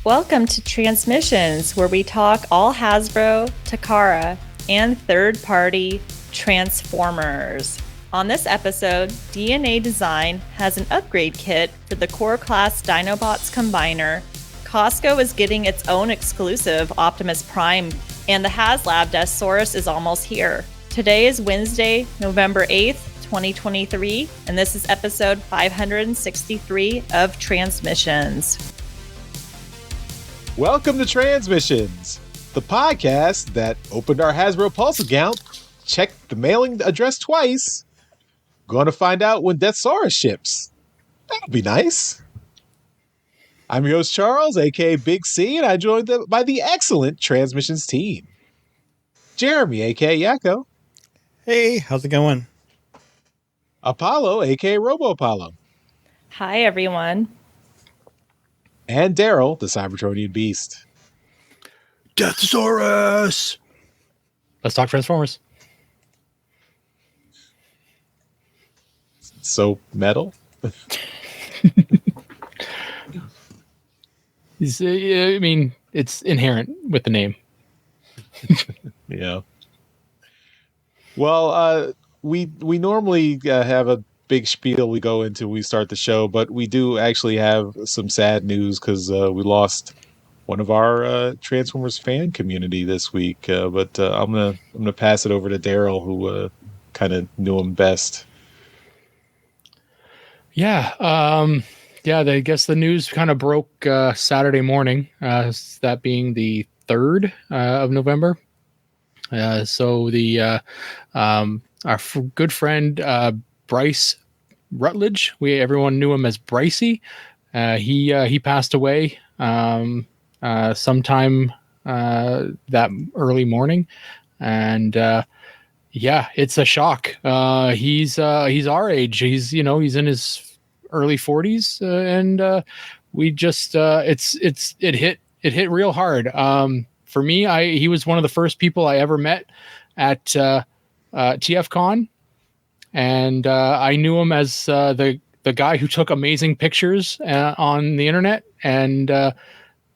Welcome to Transmissions, where we talk all Hasbro, Takara, and third-party Transformers. On this episode, DNA Design has an upgrade kit for the core class Dinobots combiner. Costco is getting its own exclusive Optimus Prime, and the HasLab Deathsaurus is almost here. Today is Wednesday, November 8th, 2023, and this is episode 563 of Transmissions. Welcome to Transmissions, the podcast that opened our Hasbro Pulse account, checked the mailing address twice, going to find out when Deathsaurus ships. That'll be nice. I'm your host, Charles, aka Big C, and I'm joined by the excellent Transmissions team. Jeremy, aka Yakko. Hey, how's it going? Apollo, aka Robo Apollo. Hi, everyone. And Daryl, the Cybertronian Beast. Deathsaurus! Let's talk Transformers. So metal? I mean, it's inherent with the name. Yeah. Well, we normally have a big spiel we go into when we start the show, but we do actually have some sad news because we lost one of our Transformers fan community this week. But I'm gonna pass it over to Daryl, who kind of knew him best. Yeah, I guess the news kind of broke Saturday morning. That being the 3rd of November. So the our good friend Bryce Rutledge, everyone knew him as Bryce-y. He passed away sometime that early morning, and it's a shock. He's our age. He's in his early 40s, and we just it hit real hard. For me, he was one of the first people I ever met at TFCon. And I knew him as the guy who took amazing pictures on the internet, and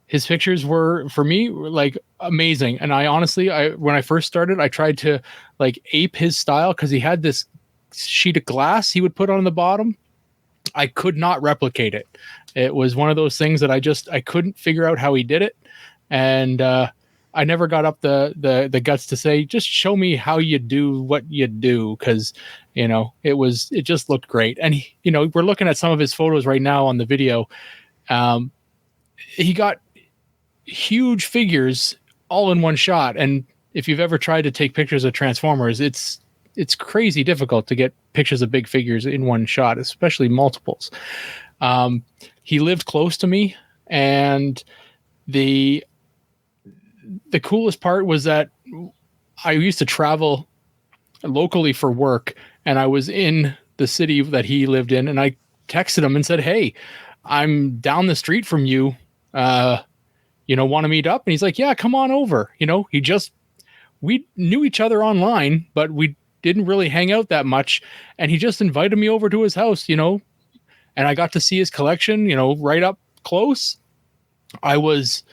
his pictures were, for me, like amazing. And I honestly, when I first started, I tried to like ape his style because he had this sheet of glass he would put on the bottom. I could not replicate it. It was one of those things that I couldn't figure out how he did it, and I never got up the guts to say, just show me how you do what you do, because it just looked great. And we're looking at some of his photos right now on the video. He got huge figures all in one shot, and if you've ever tried to take pictures of Transformers, it's crazy difficult to get pictures of big figures in one shot, especially multiples. He lived close to me, and the coolest part was that I used to travel locally for work, and I was in the city that he lived in, and I texted him and said, "Hey, I'm down the street from you. Want to meet up?" And he's like, "Yeah, come on over." We knew each other online, but we didn't really hang out that much. And he just invited me over to his house, and I got to see his collection, right up close. I was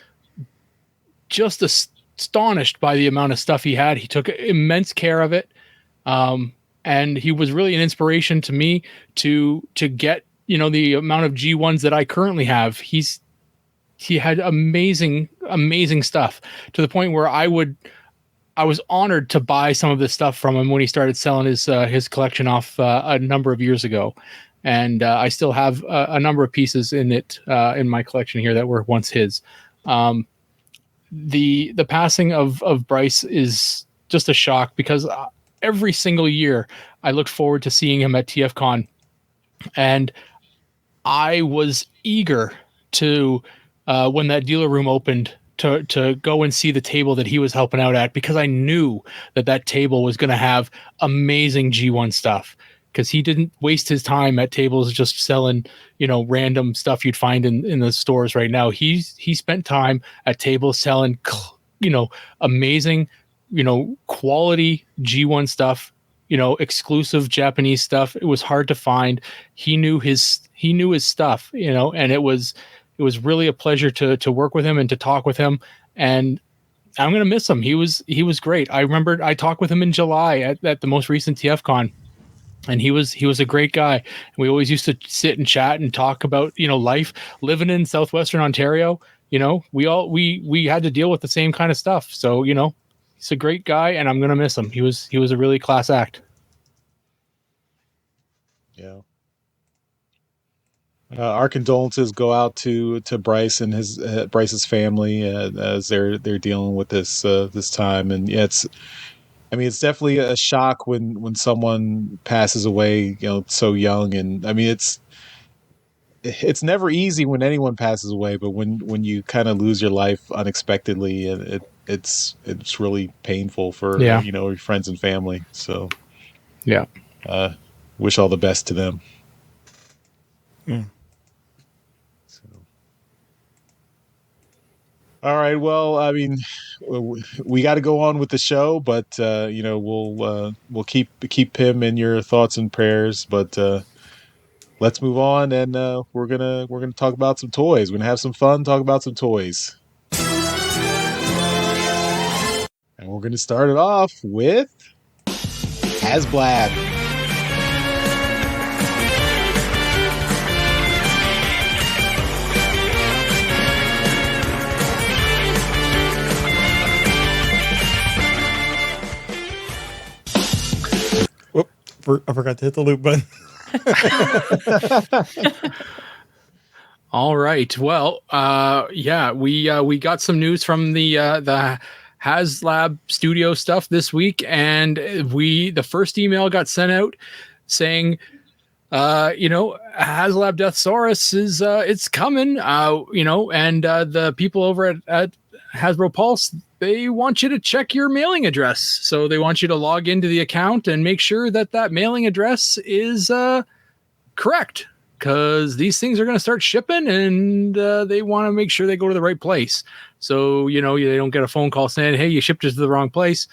just astonished by the amount of stuff he had. He took immense care of it. And he was really an inspiration to me to get, the amount of G1s that I currently have. He had amazing stuff, to the point where I was honored to buy some of this stuff from him when he started selling his collection off a number of years ago. And I still have a number of pieces in it in my collection here that were once his. The passing of Bryce is just a shock, because every single year I looked forward to seeing him at TFCon, and I was eager to when that dealer room opened to go and see the table that he was helping out at, because I knew that table was going to have amazing G1 stuff, because he didn't waste his time at tables just selling, random stuff you'd find in the stores right now. He spent time at tables selling, amazing, quality G1 stuff, exclusive Japanese stuff. It was hard to find. He knew his stuff, and it was It was really a pleasure to work with him and to talk with him. And I'm going to miss him. He was great. I remember I talked with him in July at the most recent TFCon. And he was a great guy. We always used to sit and chat and talk about, life living in Southwestern Ontario. We had to deal with the same kind of stuff. So, he's a great guy and I'm going to miss him. He was a really class act. Yeah. Our condolences go out to Bryce and his Bryce's family as they're dealing with this time. And yeah, it's definitely a shock when someone passes away, so young. And it's never easy when anyone passes away, but when you kind of lose your life unexpectedly, it's really painful for your friends and family. So yeah, wish all the best to them. Mm. So. All right. Well, we got to go on with the show, but we'll keep him in your thoughts and prayers. But let's move on, and we're gonna talk about some toys. We're gonna have some fun, talk about some toys, and we're gonna start it off with HasBlab. I forgot to hit the loop button. All right. Well, we got some news from the HasLab studio stuff this week, and the first email got sent out saying, HasLab Deathsaurus is it's coming, and the people over at Hasbro Pulse, they want you to check your mailing address. So they want you to log into the account and make sure that mailing address is correct, because these things are going to start shipping, and they want to make sure they go to the right place. So, they don't get a phone call saying, hey, you shipped it to the wrong place.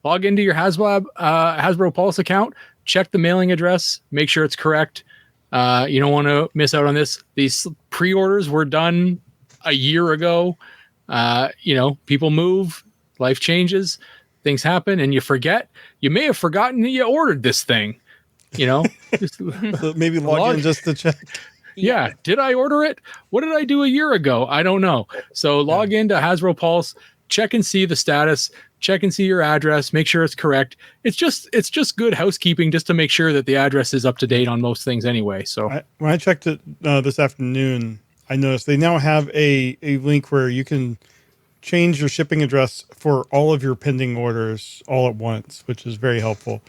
Log into your Hasbro Pulse account, check the mailing address, make sure it's correct. You don't want to miss out on this. These pre-orders were done a year ago. People move, life changes, things happen, and you forget. You may have forgotten that you ordered this thing. Just So maybe log in just to check. Yeah. Did I order it? What did I do a year ago? I don't know. So log into Hasbro Pulse, check and see the status, check and see your address, make sure it's correct. It's just good housekeeping just to make sure that the address is up to date on most things anyway. So when I checked it this afternoon, I noticed they now have a link where you can change your shipping address for all of your pending orders all at once, which is very helpful.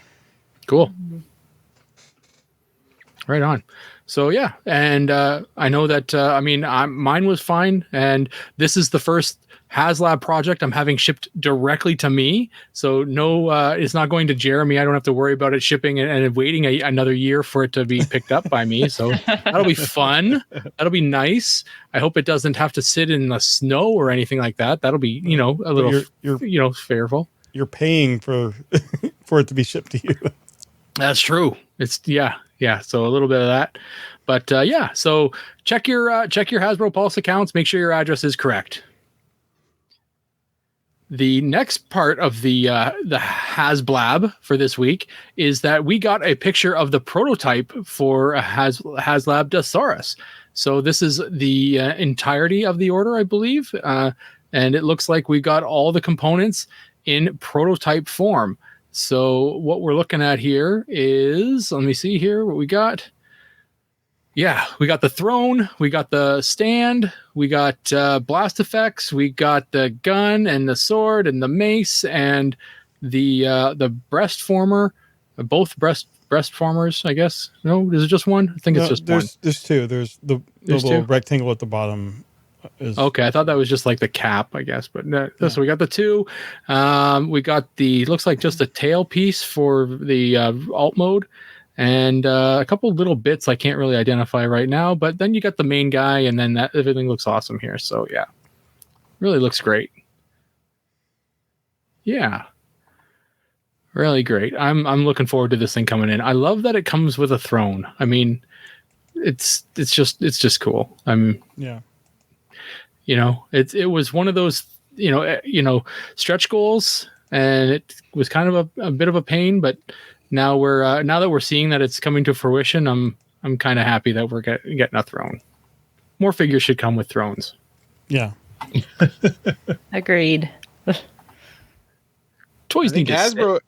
Cool. Right on. So yeah, and I know that mine was fine, and this is the first HasLab project I'm having shipped directly to me. So no, it's not going to Jeremy. I don't have to worry about it shipping and waiting another year for it to be picked up by me. So that'll be fun. That'll be nice. I hope it doesn't have to sit in the snow or anything like that. That'll be a little you're favorable. You're paying for for it to be shipped to you. That's true. It's yeah. So a little bit of that, but so check your Hasbro Pulse accounts. Make sure your address is correct. The next part of the HasBlab for this week is that we got a picture of the prototype for HasLab Deathsaurus. So this is the entirety of the order, I believe, and it looks like we got all the components in prototype form. So what we're looking at here is, let me see here what we got. Yeah, we got the throne, we got the stand, we got blast effects, we got the gun and the sword and the mace and the breast former, both breast formers, I guess. No, is it just one? I think it's just one. There's two. There's the little rectangle at the bottom. Okay, I thought that was just like the cap, I guess, but no. Yeah. So we got the two. We got looks like just a tail piece for the alt mode. And a couple little bits I can't really identify right now, but then you got the main guy, and then everything looks awesome here. So yeah, really looks great. Yeah, really great. I'm looking forward to this thing coming in. I love that it comes with a throne. I mean, it's just cool. Yeah. It was one of those stretch goals, and it was kind of a bit of a pain, but now that we're seeing that it's coming to fruition, I'm kind of happy that we're getting a throne. More figures should come with thrones. Yeah. Agreed. Toys need to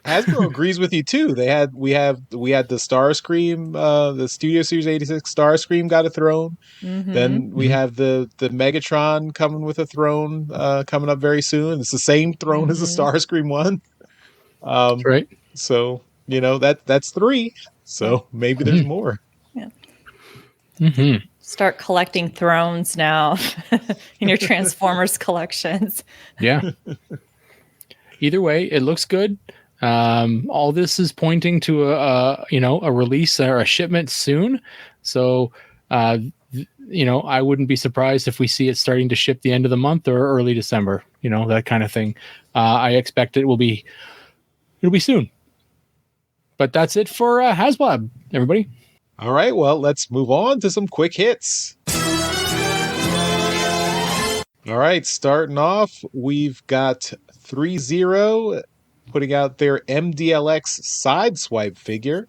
Hasbro agrees with you too. We had the Starscream, the Studio Series 86 Starscream got a throne. Mm-hmm. Then we have the Megatron coming with a throne coming up very soon. It's the same throne as the Starscream one. right. So that's 3. So maybe there's more. Yeah. Mm-hmm. Start collecting thrones now in your Transformers collections. Yeah. Either way, it looks good. All this is pointing to a release or a shipment soon. So, I wouldn't be surprised if we see it starting to ship the end of the month or early December, that kind of thing. I expect it'll be soon. But that's it for HasLab, everybody. All right, well, let's move on to some quick hits. All right, starting off, we've got 3-0 putting out their MDLX Sideswipe figure.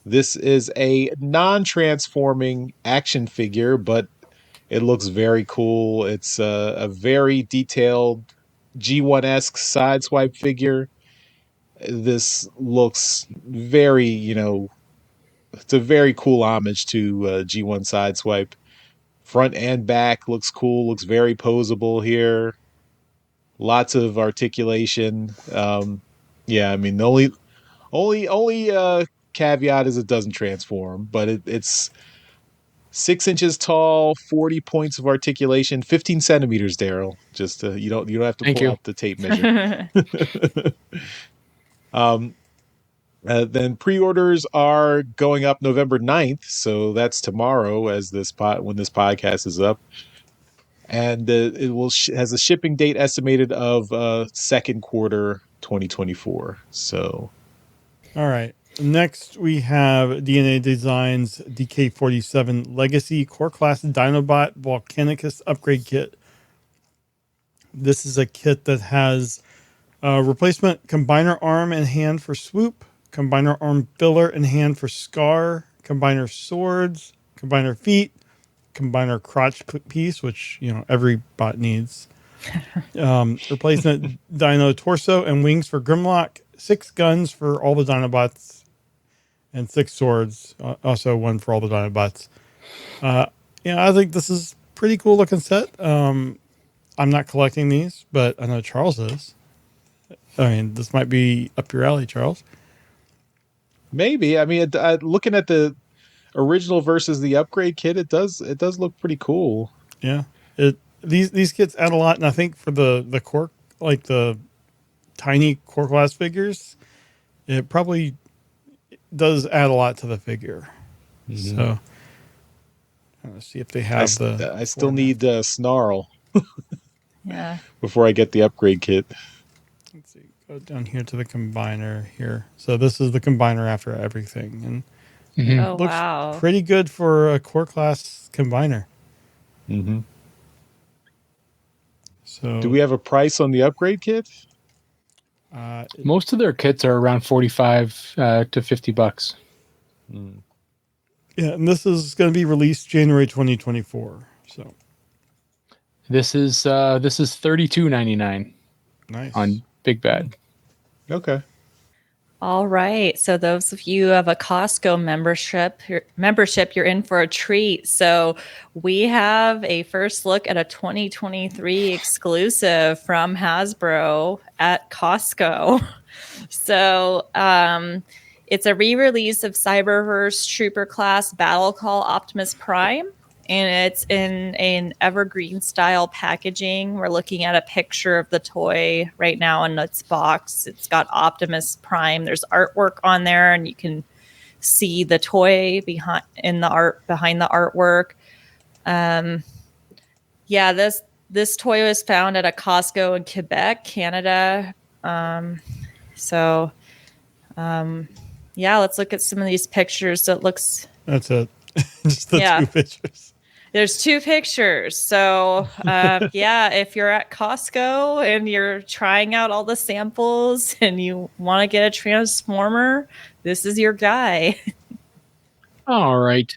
This is a non-transforming action figure, but it looks very cool. It's a very detailed G1-esque Sideswipe figure. This looks very, it's a very cool homage to G1 Sideswipe. Front and back looks cool, looks very posable here. Lots of articulation. Yeah, I mean, the only caveat is it doesn't transform, but it's 6 inches tall, 40 points of articulation, 15 centimeters, Daryl. Just you don't have to pull out the tape measure. Then pre-orders are going up November 9th, so that's tomorrow when this podcast is up. And it has a shipping date estimated of second quarter 2024. So, all right. Next, we have DNA Designs DK47 Legacy Core Class Dinobot Volcanicus Upgrade Kit. This is a kit that has replacement combiner arm and hand for Swoop, combiner arm filler and hand for Scar, combiner swords, combiner feet, combiner crotch piece, which every bot needs. Replacement dino torso and wings for Grimlock, 6 guns for all the Dinobots, and 6 swords, also 1 for all the Dinobots. I think this is pretty cool looking set. I'm not collecting these, but I know Charles is. I mean, this might be up your alley, Charles. Maybe. I mean, looking at the original versus the upgrade kit, it does look pretty cool. Yeah. These kits add a lot, and I think for the core, like the tiny core class figures, it probably does add a lot to the figure. Mm-hmm. So let's see if they have I still need Snarl. Yeah. Before I get the upgrade kit. Let's see. Go down here to the combiner here. So this is the combiner after everything, and Oh, looks pretty good for a core class combiner. Mm-hmm. So, do we have a price on the upgrade kit? Most of their kits are around $45 to $50. Mm. Yeah, and this is going to be released January 2024. So this is $32.99. Nice on Big Bad. Okay. All right. So those of you who have a Costco membership, you're in for a treat. So we have a first look at a 2023 exclusive from Hasbro at Costco. So it's a re-release of Cyberverse Trooper Class Battle Call Optimus Prime. And it's in an evergreen style packaging. We're looking at a picture of the toy right now in its box. It's got Optimus Prime. There's artwork on there, and you can see the toy behind the artwork. This toy was found at a Costco in Quebec, Canada. Let's look at some of these pictures. So it looks. That's a Just the Yeah. two pictures. There's two pictures. So, yeah, if you're at Costco and you're trying out all the samples and you want to get a Transformer, this is your guy. All right.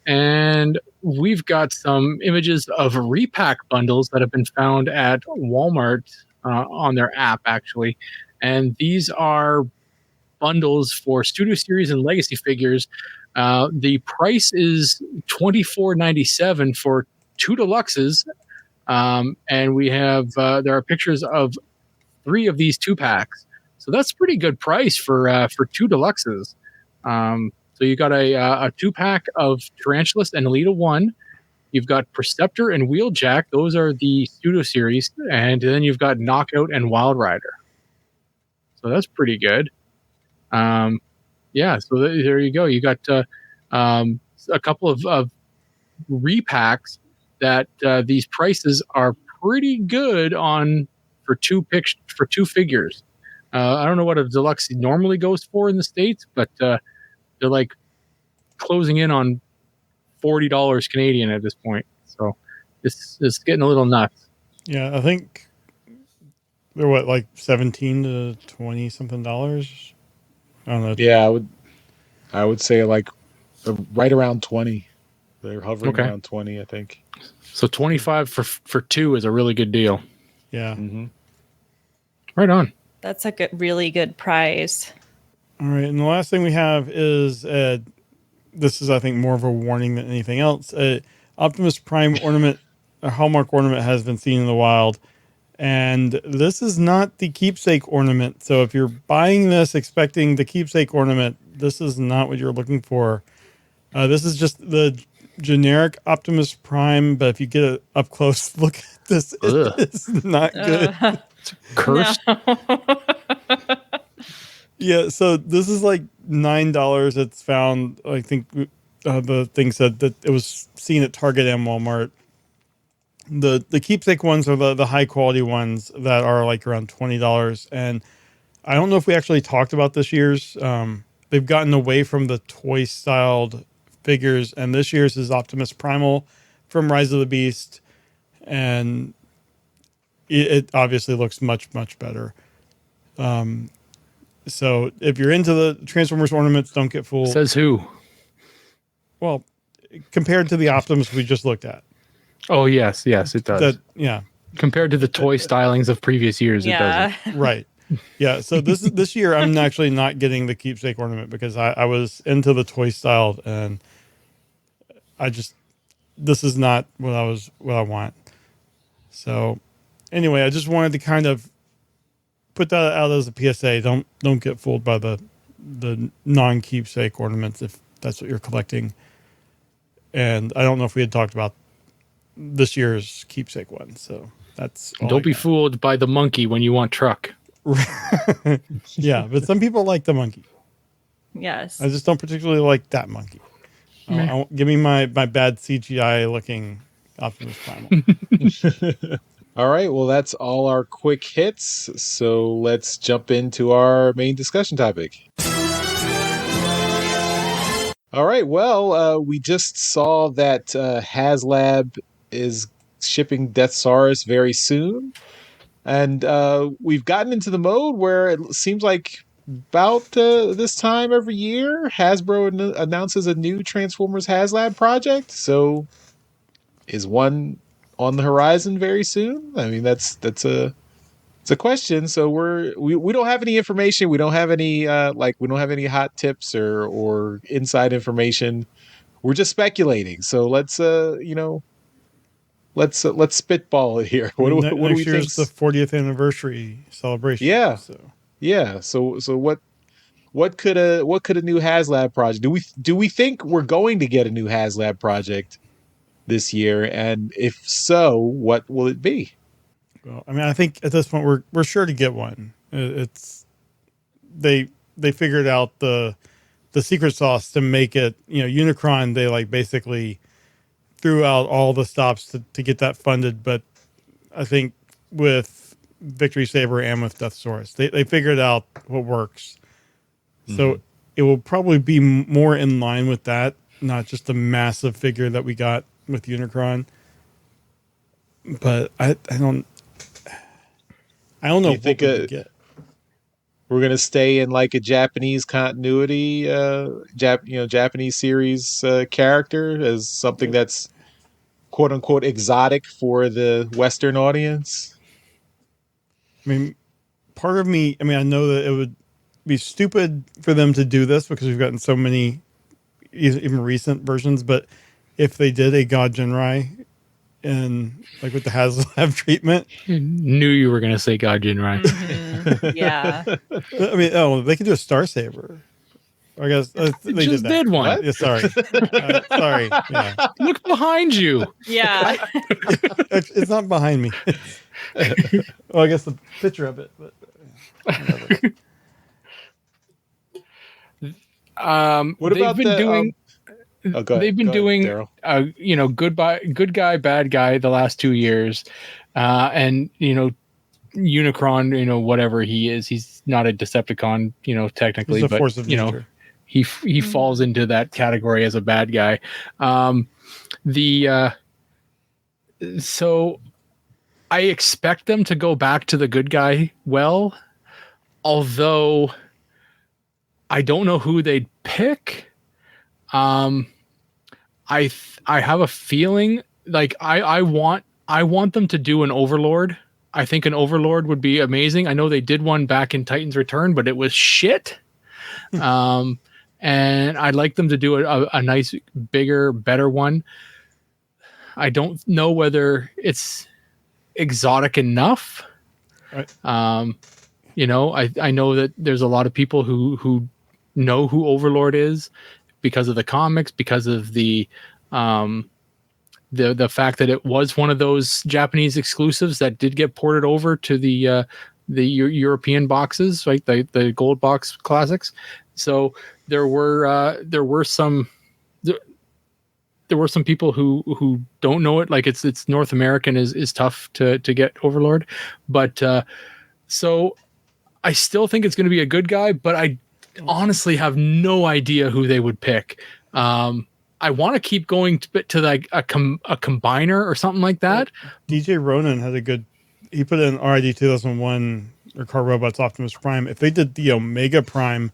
And we've got some images of repack bundles that have been found at Walmart on their app, actually. And these are bundles for Studio Series and Legacy figures. The price is $24.97 for 2 deluxes. And we have, there are pictures of 3 of these 2-packs. So that's pretty good price for 2 deluxes. So you got a 2-pack of Tarantulas and Alita 1. You've got Perceptor and Wheeljack. Those are the Studio Series. And then you've got Knockout and Wild Rider. So that's pretty good. Yeah, so there you go. You got a couple of repacks that these prices are pretty good on for two figures. I don't know what a deluxe normally goes for in the States, but they're like closing in on $40 Canadian at this point. So it's getting a little nuts. Yeah, I think they're what, like 17 to 20 something dollars. I don't know. Yeah, I would say like right around 20. They're hovering Okay. around 20, I think. So 25 for 2 is a really good deal. Yeah. Mm-hmm. Right on. That's a really good price. All right, and the last thing we have is this is, I think, more of a warning than anything else. Optimus Prime ornament, a Hallmark ornament, has been seen in the wild, and this is not the keepsake ornament. So if you're buying this expecting the keepsake ornament, this is not what you're looking for. This is just the generic Optimus Prime, but if you get it up close, look at this. It's not good. Cursed. Yeah, so this is like $9. It's found, I think the thing said that it was seen at Target and Walmart. The keepsake ones are the high quality ones that are like around $20. And I don't know if we actually talked about this year's. They've gotten away from the toy styled figures, and this year's is Optimus Primal from Rise of the Beast. And it obviously looks much, much better. So if you're into the Transformers ornaments, don't get fooled. Says who? Well, compared to the Optimus we just looked at. Oh, yes, it does. Yeah. Compared to the toy stylings of previous years, it doesn't. Right. Yeah. So this year, I'm actually not getting the keepsake ornament because I was into the toy styled, and this is not what I want. So anyway, I just wanted to kind of put that out as a PSA. Don't get fooled by the non-keepsake ornaments if that's what you're collecting. And I don't know if we had talked about this year's keepsake one, so that's all. Don't be fooled by the monkey when you want truck. Yeah, but some people like the monkey. Yes. I just don't particularly like that monkey. Give me my bad CGI looking Optimus Primal. All right, well, that's all our quick hits. So let's jump into our main discussion topic. All right, well, we just saw that HasLab is shipping Deathsaurus very soon. And we've gotten into the mode where it seems like about this time every year, Hasbro announces a new Transformers HasLab project. So is one on the horizon very soon? I mean, it's a question. So we don't have any information. We don't have any we don't have any hot tips or inside information. We're just speculating. So let's spitball it here. What do we Next think? year's the 40th anniversary celebration. Yeah. Yeah. So what could a new HasLab project do we think we're going to get a new HasLab project this year, and if so, what will it be? Well, I mean, I think at this point we're sure to get one. It's they figured out the secret sauce to make it. Unicron, they like basically threw out all the stops to get that funded, but I think with Victory Saber and with Deathsaurus, they figured out what works. So it will probably be more in line with that not just a massive figure that we got with Unicron. But I don't know Do you what think we would get. we're gonna stay in like a Japanese continuity, Japanese series character as something that's quote unquote exotic for the Western audience? I mean, part of me, I mean, I know that it would be stupid for them to do this because we've gotten so many even recent versions, but if they did a God Genrai and like with the HasLab treatment, Knew you were going to say God Jinrai. Yeah. I mean, they could do a Star Saber. I guess they just did that. did one. What? Yeah, sorry. Sorry. Yeah. Look behind you. Yeah. It's not behind me. Well, I guess the picture of it, but whatever. What They've about been doing. Oh, go ahead. They've been Go ahead, doing, Daryl. good guy, bad guy the last 2 years, and Unicron, whatever he is, he's not a Decepticon, technically, He's a but force of nature. he falls into that category as a bad guy. So I expect them to go back to the good guy. Well, although I don't know who they'd pick. I have a feeling like I want them to do an Overlord. I think an Overlord would be amazing. I know they did one back in Titan's Return, but it was shit. And I'd like them to do a nice, bigger, better one. I don't know whether it's exotic enough. Right. I know that there's a lot of people who know who Overlord is because of the comics, because of the fact that it was one of those Japanese exclusives that did get ported over to the European boxes, right? The gold box classics. So there were some people who don't know it. Like it's North American is tough to get Overlord, but so I still think it's going to be a good guy, but I honestly have no idea who they would pick. I want to keep going to like a combiner or something like that. DJ Ronan had he put in RID 2001 or Car Robots Optimus Prime. If they did the Omega Prime,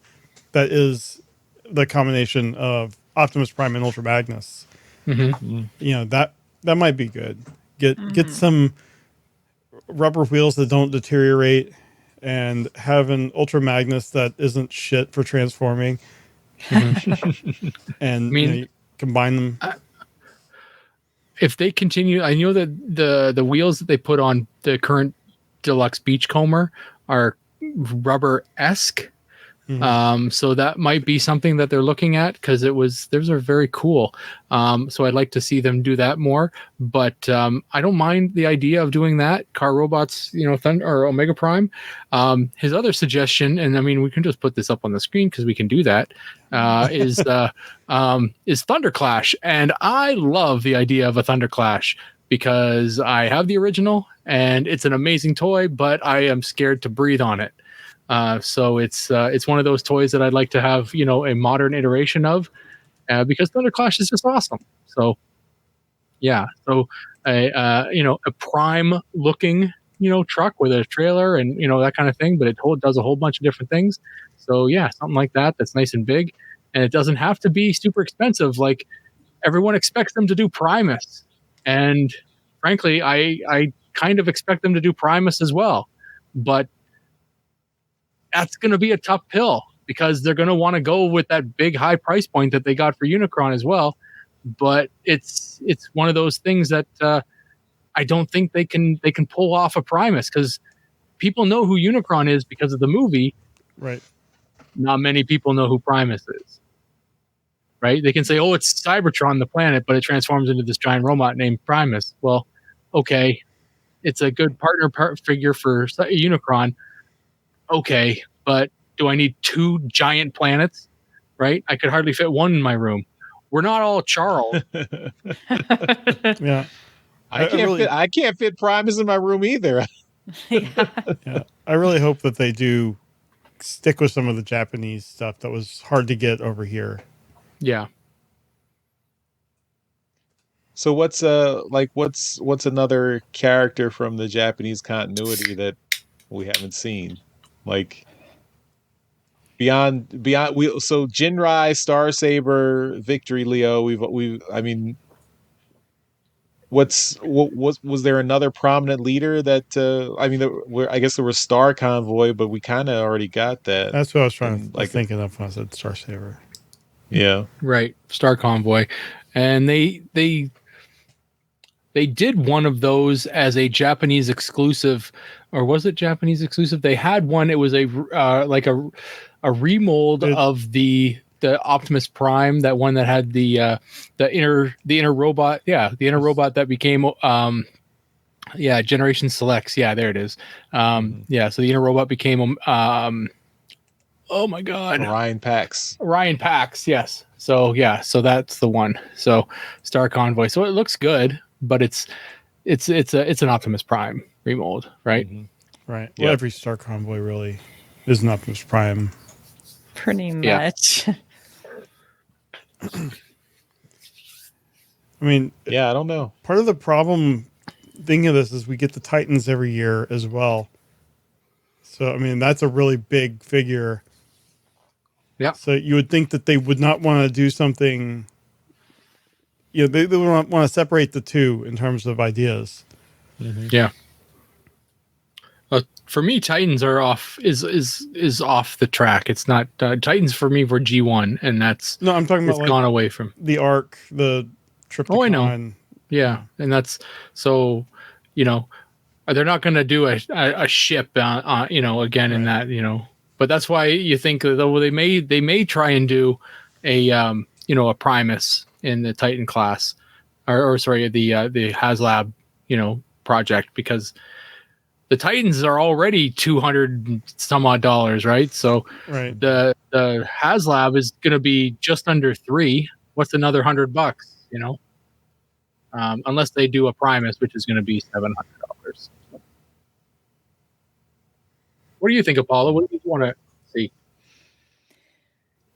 that is the combination of Optimus Prime and Ultra Magnus. Mm-hmm. That might be good. Get some rubber wheels that don't deteriorate and have an Ultra Magnus that isn't shit for transforming. And you combine them. If they continue, I know that the wheels that they put on the current deluxe Beachcomber are rubber-esque. Mm-hmm. So that might be something that they're looking at because those are very cool. So I'd like to see them do that more, but I don't mind the idea of doing that. Car Robots, Thunder or Omega Prime. His other suggestion, and I mean, we can just put this up on the screen because we can do that, is Thunder Clash. And I love the idea of a Thunder Clash because I have the original and it's an amazing toy, but I am scared to breathe on it. So it's one of those toys that I'd like to have, a modern iteration of, because Thunder Clash is just awesome. So, yeah. So a Prime looking, truck with a trailer and, that kind of thing, but it does a whole bunch of different things. So yeah, something like that. That's nice and big, and it doesn't have to be super expensive. Like everyone expects them to do Primus, and frankly, I kind of expect them to do Primus as well, but that's going to be a tough pill because they're going to want to go with that big high price point that they got for Unicron as well. But it's one of those things that I don't think they can pull off a Primus because people know who Unicron is because of the movie. Right. Not many people know who Primus is. Right? They can say, "Oh, it's Cybertron, the planet," but it transforms into this giant robot named Primus. Well, okay, it's a good partner figure for Unicron. Okay, but do I need 2 giant planets? Right? I could hardly fit one in my room. We're not all Charles. Yeah. I can't fit Primus in my room either. Yeah. I really hope that they do stick with some of the Japanese stuff that was hard to get over here. Yeah. So what's another character from the Japanese continuity that we haven't seen? Like beyond we so Jinrai, Star Saber, Victory Leo, we've I mean was there another prominent leader that I mean I guess there was Star Convoy, but we kind of already got that. That's what I was trying And was thinking of when I said Star Saber. yeah. Right, Star Convoy, and they did one of those as a Japanese exclusive, or was it Japanese exclusive? They had one. It was a like a remold of the Optimus Prime, that one that had the inner robot. Yeah, the inner robot that became Generation Selects. Yeah, there it is. Yeah, so the inner robot became oh my god, Orion Pax. Orion Pax. Yes. So yeah, so that's the one. So Star Convoy. So it looks good, but it's an Optimus Prime remold, right? Right. Well, every Star Convoy really is an Optimus Prime. Pretty much. I mean, I don't know. Part of the problem thinking of this is we get the Titans every year as well. So, I mean, that's a really big figure. Yeah. So you would think that they would not want to do something, they would want to separate the two in terms of ideas. Yeah. For me, Titans are off is off the track. It's not Titans for me were G1, and that's no. I'm talking about like gone away from the Arc, the Triptychon. Oh, I know. Yeah, and that's so. They're not going to do a ship again in that But that's why you think though they may try and do a a Primus in the Titan class, or sorry the HasLab project, because the Titans are already $200 some odd, right? So right. The HasLab is going to be just under $3. What's another $100? Unless they do a Primus, which is going to be $700. What do you think, Apollo? What do you want to see?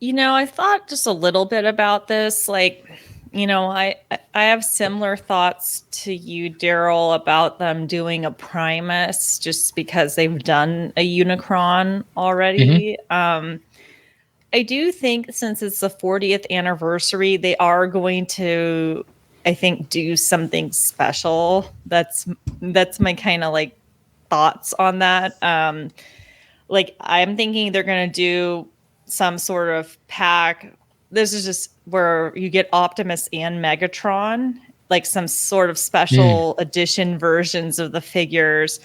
I thought just a little bit about this. I have similar thoughts to you, Daryl, about them doing a Primus just because they've done a Unicron already. I do think since it's the 40th anniversary, they are going to, I think, do something special. That's my kind of thoughts on that. I'm thinking they're going to do some sort of pack. This is just where you get Optimus and Megatron, some sort of special edition versions of the figures.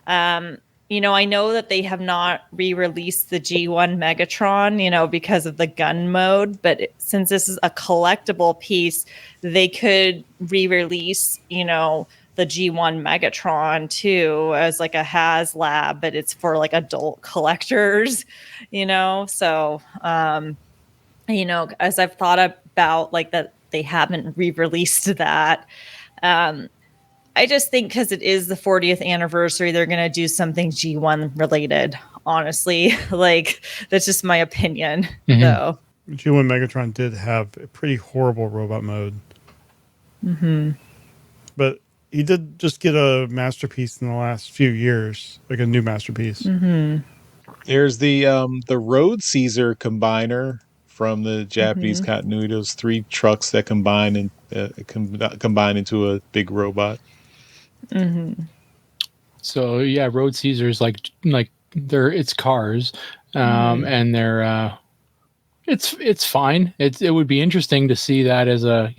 I know that they have not re-released the G1 Megatron, because of the gun mode, but since this is a collectible piece, they could re-release, the G1 Megatron too as a HasLab, but it's for adult collectors, so as I've thought about that they haven't re-released that. I just think because it is the 40th anniversary, they're going to do something G1 related, honestly. That's just my opinion, though. G1 Megatron did have a pretty horrible robot mode. But he did just get a masterpiece in the last few years, a new masterpiece. There's the Road Caesar combiner from the Japanese continuity. Those 3 trucks that combine into a big robot. So yeah, Road Caesars it's cars, and they're it's fine. It would be interesting to see that as a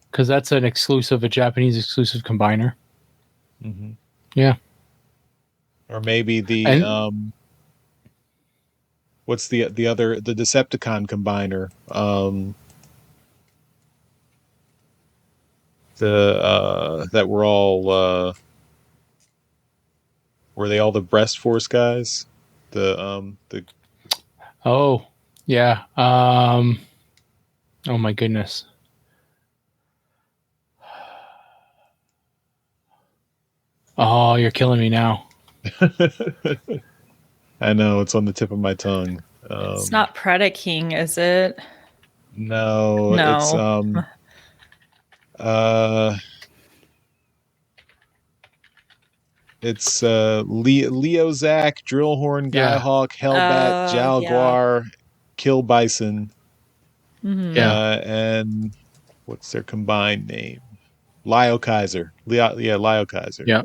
because that's a Japanese exclusive combiner. Yeah, or maybe what's the other, the Decepticon combiner? That were all were they all the Breast Force guys? Oh yeah. Oh my goodness. Oh, you're killing me now. I know, it's on the tip of my tongue. It's not Predaking, is it? No. It's It's Leozak, Drillhorn, Yeah. Guy-Hawk, Hellbat, Jaguar, Kill Bison, Yeah. and what's their combined name? Lio Kaiser. Lio Kaiser. Yeah.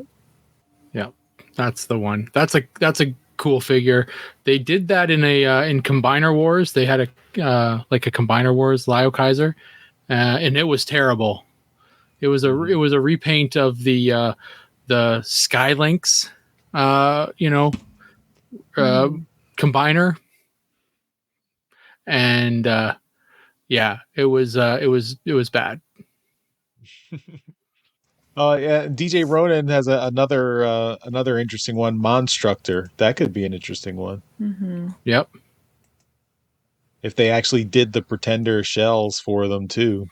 Yeah. That's the one. That's a cool figure. They did that in in Combiner Wars. They had a like a Combiner Wars Lio Kaiser, and it was terrible. It was a repaint of the Skylinks, Combiner, and yeah, it was bad. Yeah, DJ Ronan has another interesting one, Monstructor. That could be an interesting one. Mm-hmm. Yep. If they actually did the Pretender shells for them too.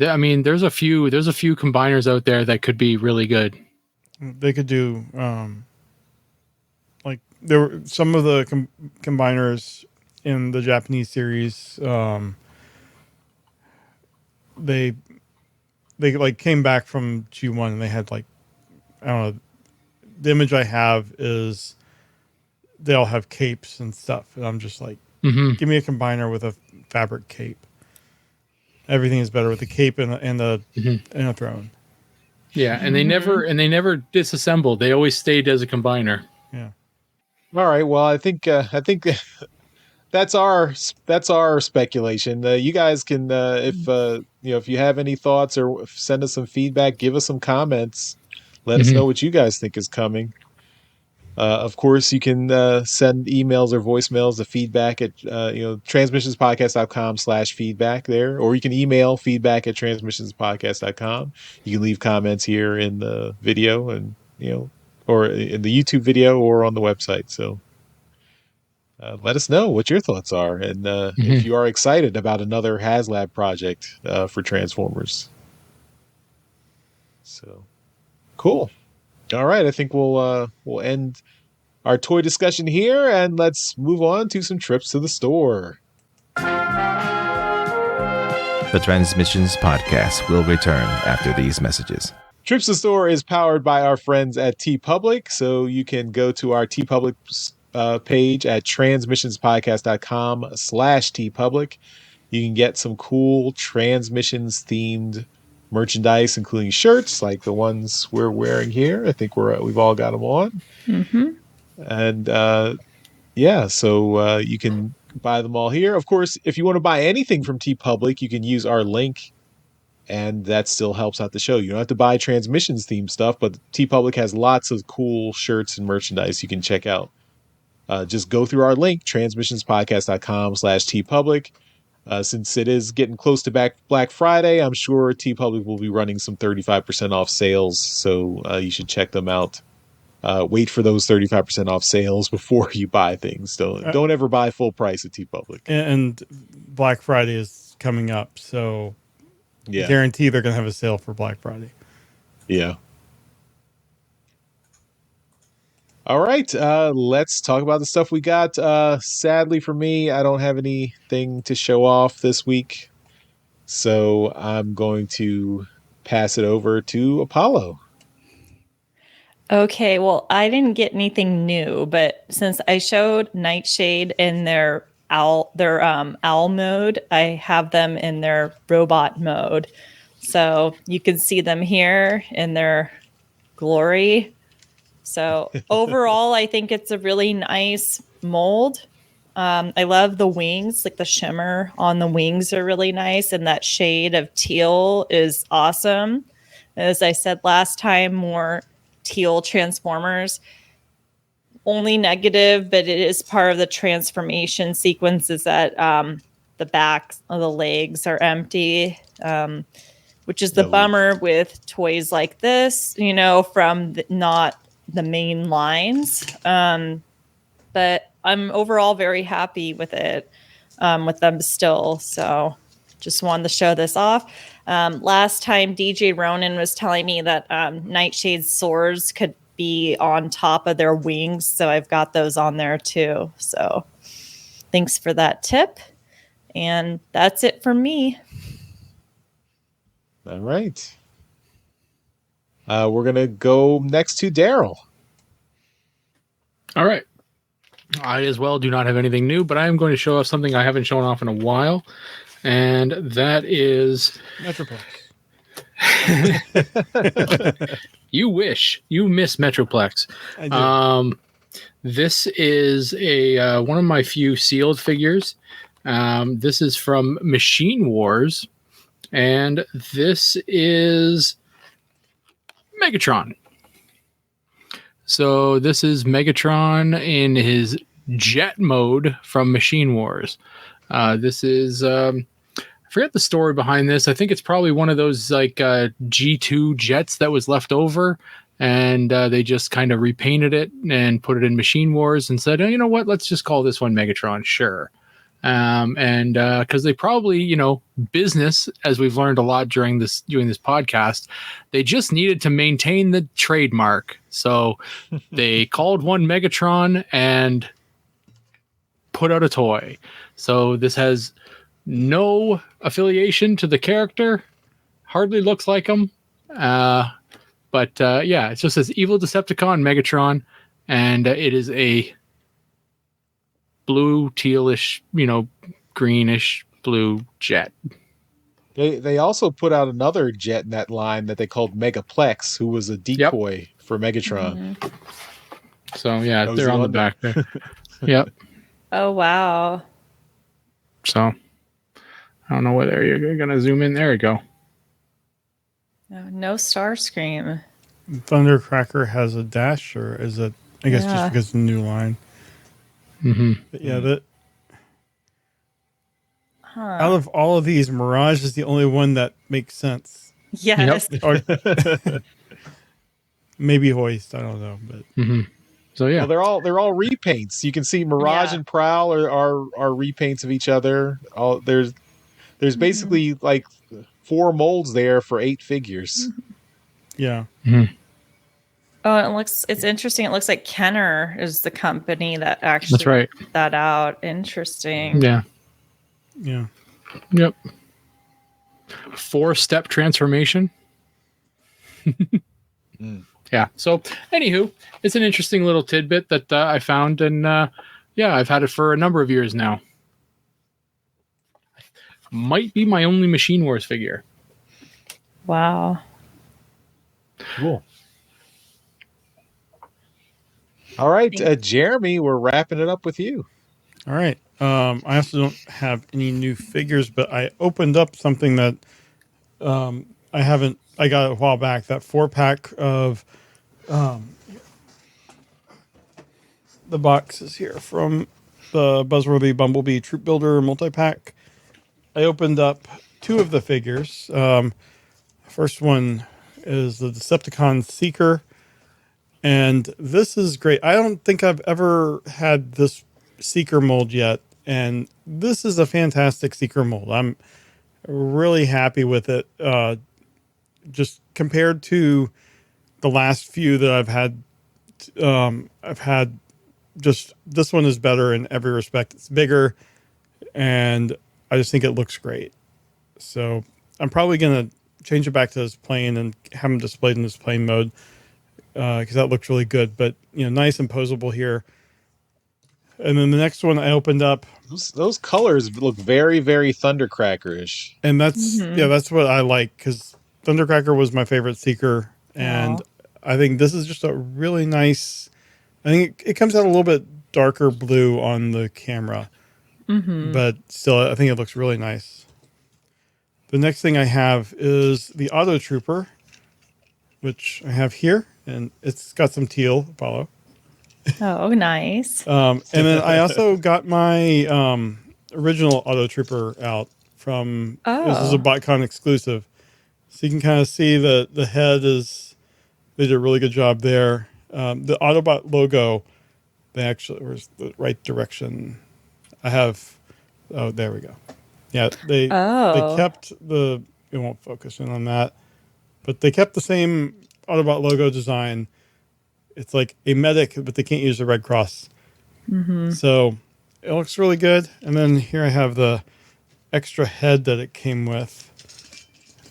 I mean, there's a few combiners out there that could be really good. They could do like there were some of the combiners in the Japanese series. They like came back from G1 and they had like, I don't know. The image I have is they all have capes and stuff, and I'm just like, give me a combiner with a fabric cape. Everything is better with the cape and a throne. Yeah, and they never disassembled. They always stayed as a combiner. Yeah. All right. Well, I think that's our speculation. You guys can if you have any thoughts or send us some feedback, give us some comments. Let us know what you guys think is coming. Of course, you can send emails or voicemails to feedback at transmissionspodcast.com/feedback there, or you can email feedback@transmissionspodcast.com. You can leave comments here in the video and or in the YouTube video or on the website. So let us know what your thoughts are, and if you are excited about another HasLab project for Transformers. So cool. All right, I think we'll end our toy discussion here, and let's move on to some trips to the store. The Transmissions Podcast will return after these messages. Trips to the Store is powered by our friends at TeePublic, so you can go to our TeePublic page at transmissionspodcast.com/TeePublic. You can get some cool Transmissions-themed merchandise, including shirts like the ones we're wearing here. I think we've all got them on. Mm-hmm. And so you can buy them all here. Of course, if you want to buy anything from TeePublic, you can use our link, and that still helps out the show. You don't have to buy Transmissions themed stuff, but TeePublic has lots of cool shirts and merchandise you can check out. Just go through our link, transmissionspodcast.com/TeePublic. Since it is getting close to Black Friday, I'm sure TeePublic will be running some 35% off sales, so you should check them out. Wait for those 35% off sales before you buy things. Don't ever buy full price at TeePublic. And Black Friday is coming up, so guarantee they're going to have a sale for Black Friday. Yeah. All right, let's talk about the stuff we got. Sadly for me, I don't have anything to show off this week, so I'm going to pass it over to Apollo. Okay, well, I didn't get anything new, but since I showed Nightshade in their owl mode, I have them in their robot mode. So you can see them here in their glory. So overall, I think it's a really nice mold. I love the wings, like the shimmer on the wings are really nice. And that shade of teal is awesome. As I said last time, more teal Transformers. Only negative, but it is part of the transformation sequence, is that the backs of the legs are empty, which is the bummer with toys like this, from not the main lines. But I'm overall very happy with it, with them still. So just wanted to show this off. Last time DJ Ronan was telling me that Nightshade's swords could be on top of their wings. So I've got those on there too. So thanks for that tip. And that's it from me. All right. We're going to go next to Daryl. All right. I as well do not have anything new, but I am going to show off something I haven't shown off in a while, and that is Metroplex. You wish. You miss Metroplex. I do. This is a one of my few sealed figures. This is from Machine Wars, and this is Megatron. So this is Megatron in his jet mode from Machine Wars. This is I forget the story behind this. I think it's probably one of those like G2 jets that was left over, and they just kind of repainted it and put it in Machine Wars and said, oh, you know what, let's just call this one Megatron. Sure. And because they probably, business, as we've learned a lot doing this podcast, they just needed to maintain the trademark. So they called one Megatron and put out a toy. So this has no affiliation to the character, hardly looks like him. But it just says Evil Decepticon Megatron, and it is a blue, tealish, greenish blue jet. They also put out another jet in that line that they called Megaplex, who was a decoy for Megatron. Mm-hmm. So yeah, they're on the back there. Yep. Oh wow. So I don't know whether you're gonna zoom in. There you go. No Starscream. Thundercracker has a dash, or is it? I guess just because it's a new line. Mm-hmm. But yeah, out of all of these, Mirage is the only one that makes sense. Yes. Yep. Or maybe Hoist. I don't know, but So yeah, well, they're all repaints. You can see Mirage and Prowl are repaints of each other. There's basically like 4 molds there for 8 figures. yeah. Mm-hmm. Oh, it's interesting. It looks like Kenner is the company that actually That's right. put that out. Interesting. Yeah. Yeah. Yep. 4-step transformation. Yeah. So, anywho, it's an interesting little tidbit that I found, and I've had it for a number of years now. Might be my only Machine Wars figure. Wow. Cool. All right, Jeremy, we're wrapping it up with you. All right. I also don't have any new figures, but I opened up something that I got a while back, that 4-pack of the boxes here from the Buzzworthy Bumblebee Troop Builder multi-pack. I opened up 2 of the figures. First one is the Decepticon Seeker. And this is great. I don't think I've ever had this Seeker mold yet. And this is a fantastic Seeker mold. I'm really happy with it. Just compared to the last few that I've had just this one is better in every respect. It's bigger, and I just think it looks great. So I'm probably going to change it back to this plain and have them displayed in this plain mode. Because that looks really good, but nice and posable here. And then the next one I opened up, those colors look very, very Thundercracker-ish, and that's what I like, because Thundercracker was my favorite Seeker, and I think this is just a really nice. I think it comes out a little bit darker blue on the camera, but still, I think it looks really nice. The next thing I have is the Auto Trooper, which I have here. And it's got some teal, Apollo. Oh, nice. And then I also got my original Auto Trooper out from, this is a BotCon exclusive. So you can kind of see the head they did a really good job there. The Autobot logo, they actually, where's the right direction? There we go. Yeah, they kept it won't focus in on that, but they kept the same Autobot logo design. It's like a medic, but they can't use the Red Cross. So it looks really good. And then here I have the extra head that it came with.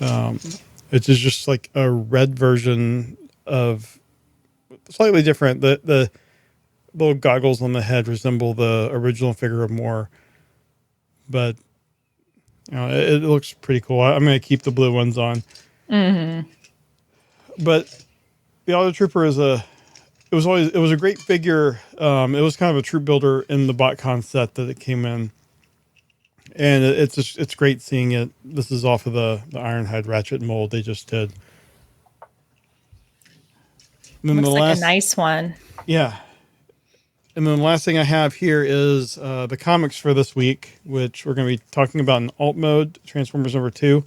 It's just like a red version of slightly different. The little goggles on the head resemble the original figure more, but it looks pretty cool. I'm going to keep the blue ones on. Mm-hmm. But the Auto Trooper it was a great figure. It was kind of a troop builder in the BotCon set that it came in, and it's great seeing it. This is off of the Ironhide Ratchet mold they just did. And then Looks the like last, a nice one. yeah. And then the last thing I have here is the comics for this week, which we're going to be talking about in alt mode, Transformers number 2.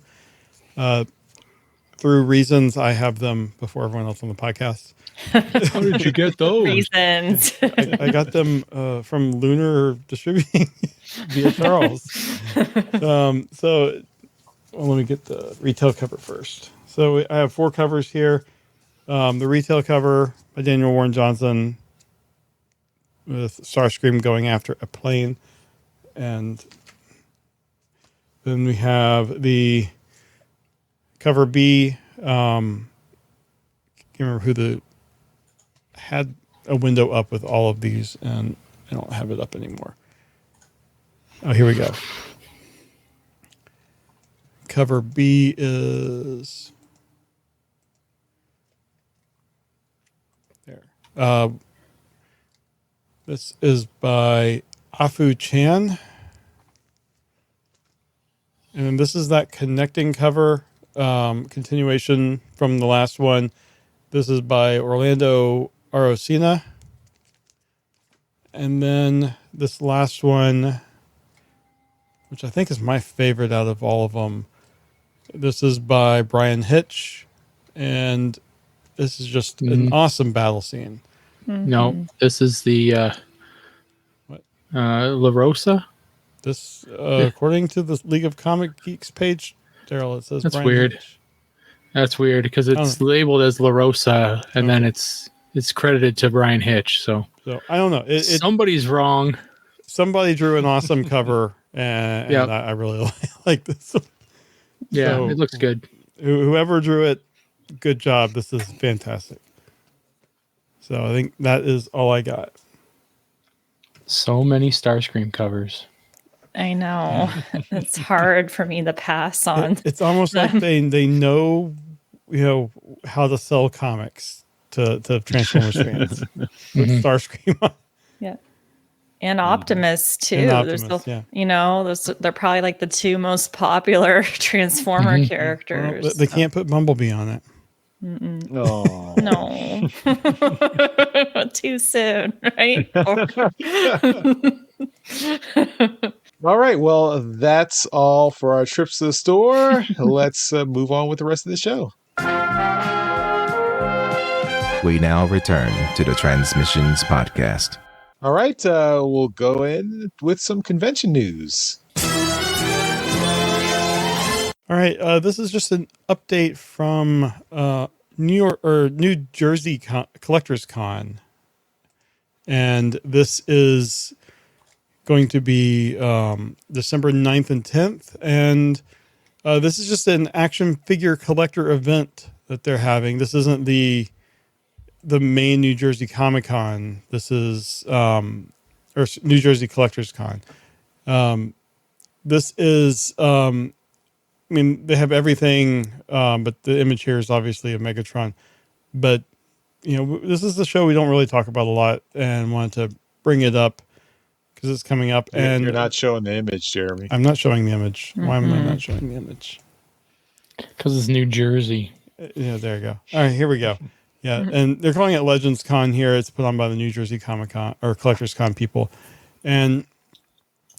Through reasons, I have them before everyone else on the podcast. How did you get those? Reasons. I got them from Lunar Distributing via Charles. So let me get the retail cover first. So I have 4 covers here. The retail cover by Daniel Warren Johnson with Starscream going after a plane. And then we have the cover B. Can't remember who had a window up with all of these, and I don't have it up anymore. Oh, here we go. Cover B is there. This is by Afu Chan. And this is that connecting cover, continuation from the last one. This is by Orlando Arocena. And then this last one, which I think is my favorite out of all of them. This is by Brian Hitch. And this is just an awesome battle scene. Mm-hmm. No, this is the La Rosa. This, according to the League of Comic Geeks page, Daryl, it says That's Brian weird. Hitch. That's weird because it's labeled as La Rosa, and then it's credited to Brian Hitch. So I don't know. Somebody's wrong. Somebody drew an awesome cover, and Yep. I really like this. Yeah, So, it looks good. Whoever drew it, good job. This is fantastic. So I think that is all I got. So many Starscream covers. I know. It's hard for me to pass on. It's almost like they know, how to sell comics to Transformers fans. With Starscream. Yeah. And Optimus too. And Optimus, they're probably like the 2 most popular Transformer characters. Well, they can't put Bumblebee on it. Oh. No. Too soon, right? All right. Well, that's all for our trips to the store. Let's move on with the rest of the show. We now return to the Transmissions Podcast. All right. We'll go in with some convention news. All right. This is just an update from New Jersey Collectors Con. And this is going to be December 9th and 10th. And this is just an action figure collector event that they're having. This isn't the main New Jersey Comic Con. This is or New Jersey Collectors Con. This is they have everything, but the image here is obviously a Megatron. But this is the show we don't really talk about a lot, and wanted to bring it up because it's coming up. And you're not showing the image, Jeremy. I'm not showing the image. Why am I not showing the image? Because it's New Jersey. Yeah, there you go. All right, here we go. Yeah, and they're calling it Legends Con here. It's put on by the New Jersey Comic Con or Collectors Con people, and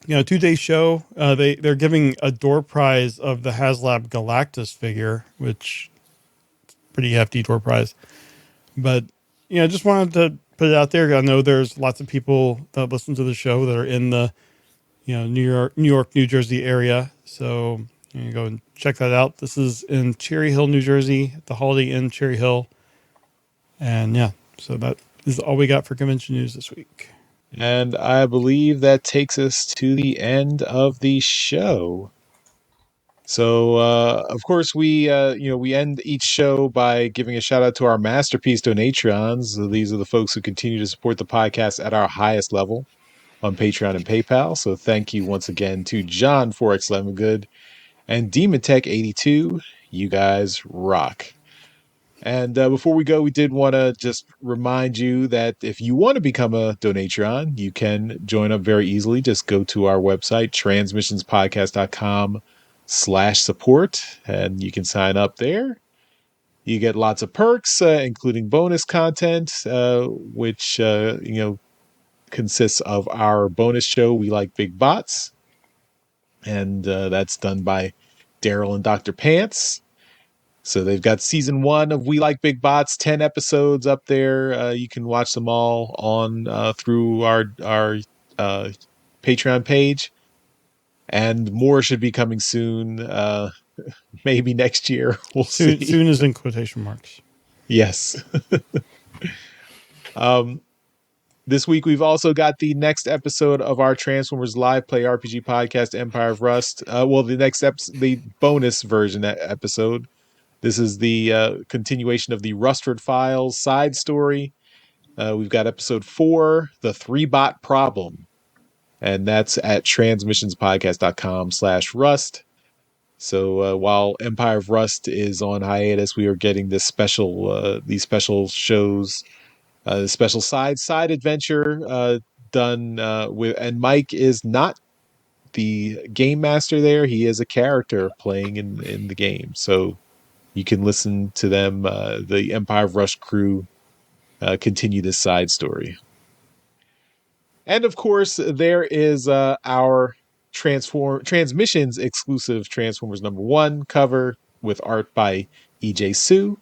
2-day show. They're giving a door prize of the HasLab Galactus figure, which is a pretty hefty door prize. But just wanted to put it out there. I know there's lots of people that listen to the show that are in the New York, New Jersey area. So you go and check that out. This is in Cherry Hill, New Jersey, at the Holiday Inn Cherry Hill. And so that is all we got for convention news this week. And I believe that takes us to the end of the show. So, of course, we end each show by giving a shout out to our masterpiece donatrons. These are the folks who continue to support the podcast at our highest level on Patreon and PayPal. So, thank you once again to John Forex Lemongood and Demon Tech 82. You guys rock. And before we go, we did want to just remind you that if you want to become a donatron, you can join up very easily. Just go to our website, transmissionspodcast.com/support, and you can sign up there. You get lots of perks, including bonus content, which, consists of our bonus show, We Like Big Bots. And that's done by Daryl and Dr. Pants. So they've got season 1 of We Like Big Bots, 10 episodes up there. You can watch them all on through our Patreon page, and more should be coming soon. Maybe next year. We'll see. Soon is in quotation marks. Yes. This week we've also got the next episode of our Transformers Live Play RPG podcast, Empire of Rust. The bonus version episode. This is the continuation of the Rustford Files side story. We've got episode 4, The 3-Bot Problem. And that's at transmissionspodcast.com/rust. So while Empire of Rust is on hiatus, we are getting these special shows, special side adventure done with, and Mike is not the game master there. He is a character playing in the game. So you can listen to them, the Empire of Rust crew, continue this side story. And of course, there is our Transmissions exclusive Transformers #1 cover with art by E.J. Sue.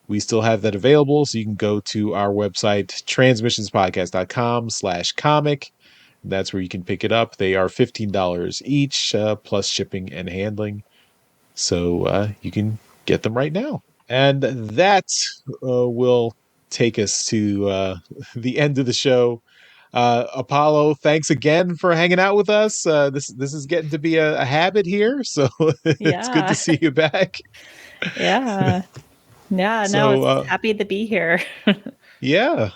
We still have that available, so you can go to our website, transmissionspodcast.com/comic. That's where you can pick it up. They are $15 each, plus shipping and handling. So you can get them right now. And that will take us to the end of the show. Apollo, thanks again for hanging out with us. This is getting to be a habit here, so it's good to see you back. Yeah. It's happy to be here. Yeah.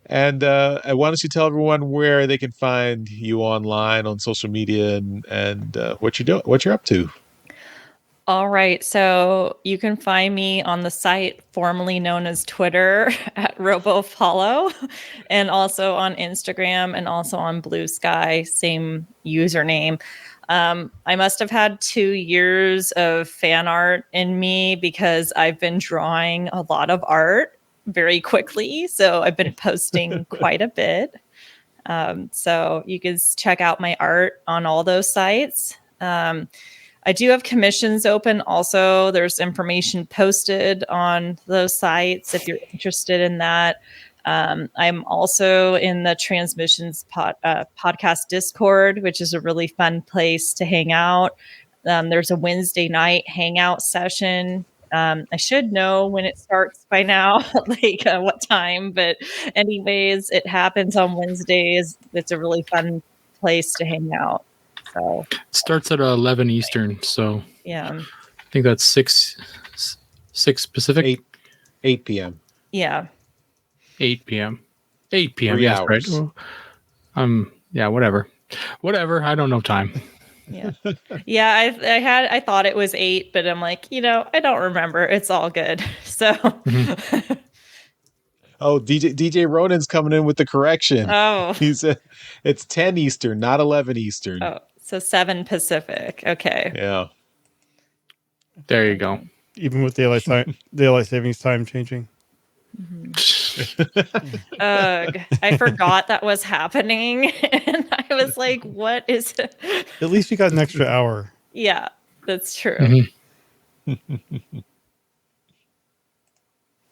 And why don't you tell everyone where they can find you online on social media and what you're doing, what you're up to. All right. So you can find me on the site formerly known as Twitter at RoboFollow, and also on Instagram and also on Blue Sky, same username. I must have had 2 years of fan art in me because I've been drawing a lot of art very quickly. So I've been posting quite a bit. So you can check out my art on all those sites. I do have commissions open. Also, there's information posted on those sites if you're interested in that. I'm also in the Transmissions podcast Discord, which is a really fun place to hang out. There's a Wednesday night hangout session. I should know when it starts by now, what time. But anyways, it happens on Wednesdays. It's a really fun place to hang out. So it starts at 11 Eastern. So yeah, I think that's 6 Pacific. 8 p.m. Yeah. 8 p.m. 8 p.m. 3 Yes, hours. right. Well, yeah, whatever. I don't know time. Yeah. Yeah. I thought it was 8, but I'm like, I don't remember. It's all good. So. Mm-hmm. Oh, DJ Ronan's coming in with the correction. Oh, He said it's 10 Eastern, not 11 Eastern. Oh, so 7 Pacific. Okay. Yeah. There you go. Even with daylight savings time changing. Mm-hmm. Ugh, I forgot that was happening, and I was like, "What is it?" At least you got an extra hour. Yeah, that's true. Mm-hmm.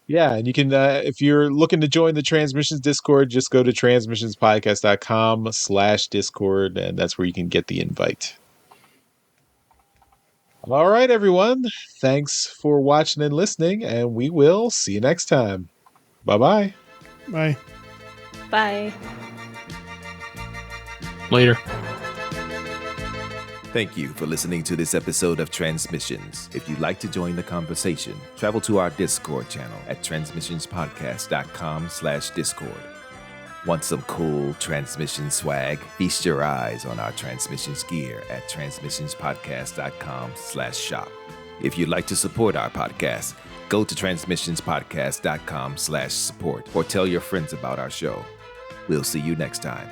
Yeah, and you can, if you're looking to join the Transmissions Discord, just go to transmissionspodcast.com/Discord, and that's where you can get the invite. All right, everyone. Thanks for watching and listening, and we will see you next time. Bye-bye. Bye. Bye. Later. Thank you for listening to this episode of Transmissions. If you'd like to join the conversation, travel to our Discord channel at transmissionspodcast.com/Discord. Want some cool transmission swag? Feast your eyes on our transmissions gear at transmissionspodcast.com/shop. If you'd like to support our podcast, go to transmissionspodcast.com/support or tell your friends about our show. We'll see you next time.